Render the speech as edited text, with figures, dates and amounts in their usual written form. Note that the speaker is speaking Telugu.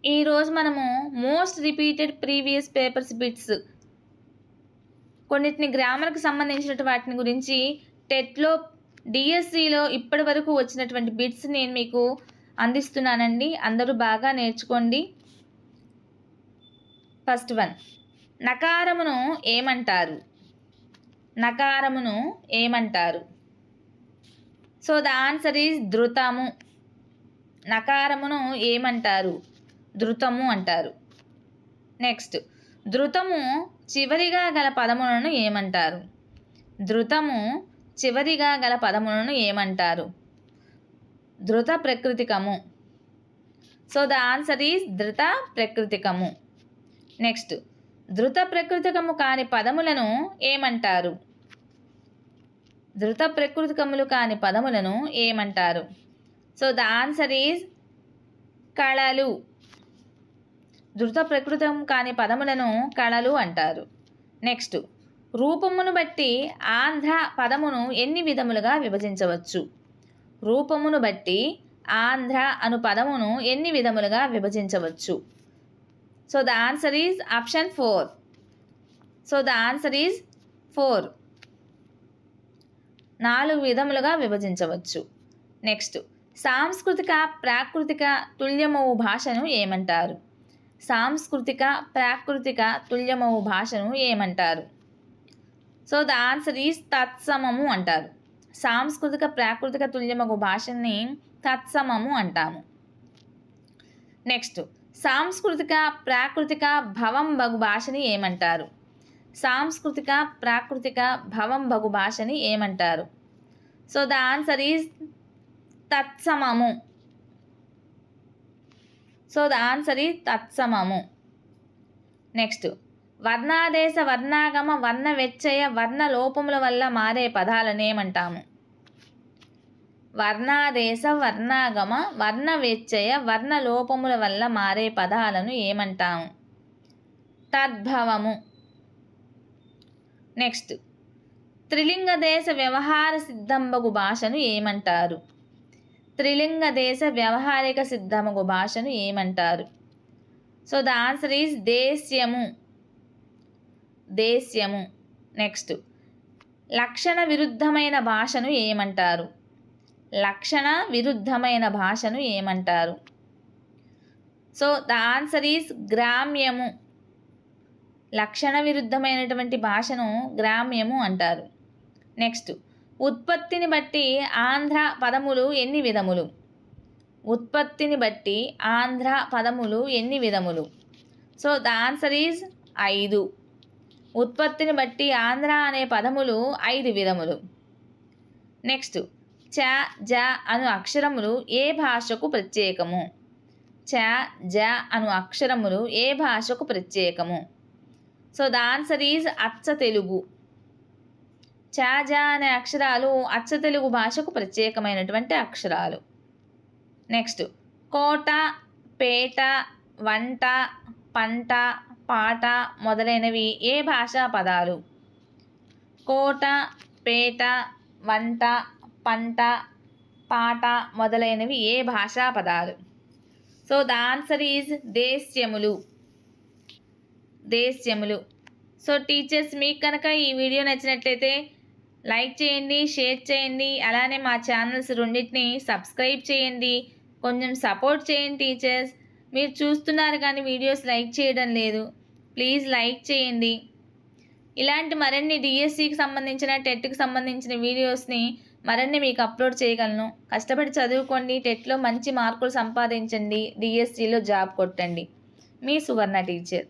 ఈరోజు మనము most repeated previous papers bits కొన్నిటిని గ్రామర్కి సంబంధించిన వాటిని గురించి టెట్లో డిఎస్సిలో ఇప్పటి వరకు వచ్చినటువంటి బిట్స్ నేను మీకు అందిస్తున్నానండి. అందరూ బాగా నేర్చుకోండి. ఫస్ట్ వన్, నకారమును ఏమంటారు? నకారమును ఏమంటారు? సో ద ఆన్సర్ ఈజ్ ధృతము. నకారమును ఏమంటారు? ధృతము అంటారు. నెక్స్ట్, ధృతము చివరిగా గల పదములను ఏమంటారు? ధృతము చివరిగా గల పదములను ఏమంటారు? ధృత ప్రకృతికము. సో ద ఆన్సర్ ఈజ్ ధృత ప్రకృతికము. నెక్స్ట్, ధృత ప్రకృతికము కాని పదములను ఏమంటారు? ధృత ప్రకృతికములు కాని పదములను ఏమంటారు? సో ద ఆన్సర్ ఈజ్ కళలు. ధృత ప్రకృతం కాని పదములను కళలు అంటారు. నెక్స్ట్, రూపమును బట్టి ఆంధ్ర పదమును ఎన్ని విధములుగా విభజించవచ్చు? రూపమును బట్టి ఆంధ్ర అను పదమును ఎన్ని విధములుగా విభజించవచ్చు? So the answer is option 4. So the answer is 4. 4 విధములుగా విభజించవచ్చు. నెక్స్ట్, సాంస్కృతిక ప్రాకృతిక తుల్యమవు భాషను ఏమంటారు? సాంస్కృతిక ప్రాకృతిక తుల్యమవు భాషను ఏమంటారు? సో ద ఆన్సర్ ఈజ్ తత్సమము అంటారు. సాంస్కృతిక ప్రాకృతిక తుల్యమగు భాషని తత్సమము అంటాము. నెక్స్ట్, సాంస్కృతిక ప్రాకృతిక భవం బగు భాషని ఏమంటారు? సాంస్కృతిక ప్రాకృతిక భవం బగు భాషని ఏమంటారు? సో ద ఆన్సర్ ఈజ్ తత్సమము. సో ద ఆన్సర్ ఈజ్ తత్సమము. నెక్స్ట్, వర్ణాదేశ వర్ణాగమ వర్ణ వ్యత్యయ వర్ణ లోపముల వల్ల మారే పదాలను ఏమంటాము? వర్ణాదేశ వర్ణాగమ వర్ణ వ్యత్యయ వర్ణ లోపముల వల్ల మారే పదాలను ఏమంటాము? తద్భవము. నెక్స్ట్, త్రిలింగ దేశ వ్యవహార సిద్ధంబగు భాషను ఏమంటారు? త్రిలింగ దేశ వ్యవహారిక సిద్ధమగు భాషను ఏమంటారు? సో ద ఆన్సర్ ఈజ్ దేశ్యము. దేశ్యము. నెక్స్ట్, లక్షణ విరుద్ధమైన భాషను ఏమంటారు? లక్షణ విరుద్ధమైన భాషను ఏమంటారు? సో ద ఆన్సర్ ఈజ్ గ్రామ్యము. లక్షణ విరుద్ధమైనటువంటి భాషను గ్రామ్యము అంటారు. నెక్స్ట్, ఉత్పత్తిని బట్టి ఆంధ్ర పదములు ఎన్ని విధములు? ఉత్పత్తిని బట్టి ఆంధ్ర పదములు ఎన్ని విధములు? So the answer is 5. ఉత్పత్తిని బట్టి ఆంధ్ర అనే పదములు 5 విధములు. నెక్స్ట్, చ జ అను అక్షరములు ఏ భాషకు ప్రత్యేకము? చ జ అను అక్షరములు ఏ భాషకు ప్రత్యేకము? సో ద ఆన్సర్ ఈజ్ అచ్చ తెలుగు. చ జ అనే అక్షరాలు అచ్చ తెలుగు భాషకు ప్రత్యేకమైనటువంటి అక్షరాలు. నెక్స్ట్, కోట, పేట, వంట, పంట, పాట మొదలైనవి ఏ భాషా పదాలు? కోట, పేట, వంట, పంట, పాట మొదలైనవి ఏ భాషా పదాలు? సో ద ఆన్సర్ ఈజ్ దేశ్యములు. దేశ్యములు. సో టీచర్స్, మీకు కనుక ఈ వీడియో నచ్చినట్లయితే లైక్ చేయండి, షేర్ చేయండి, అలానే మా ఛానల్స్ రెండింటిని సబ్స్క్రైబ్ చేయండి. కొంచెం సపోర్ట్ చేయండి టీచర్స్. మీరు చూస్తున్నారు కానీ వీడియోస్ లైక్ చేయడం లేదు. ప్లీజ్ లైక్ చేయండి. ఇలాంటి మరిన్ని డిఎస్సికి సంబంధించిన టెట్కి సంబంధించిన వీడియోస్ని మరిన్ని మీకు అప్లోడ్ చేయగలను. కష్టపడి చదువుకోండి, టెట్లో మంచి మార్కులు సంపాదించండి, డిఎస్సిలో జాబ్ కొట్టండి. మీ సువర్ణ టీచర్.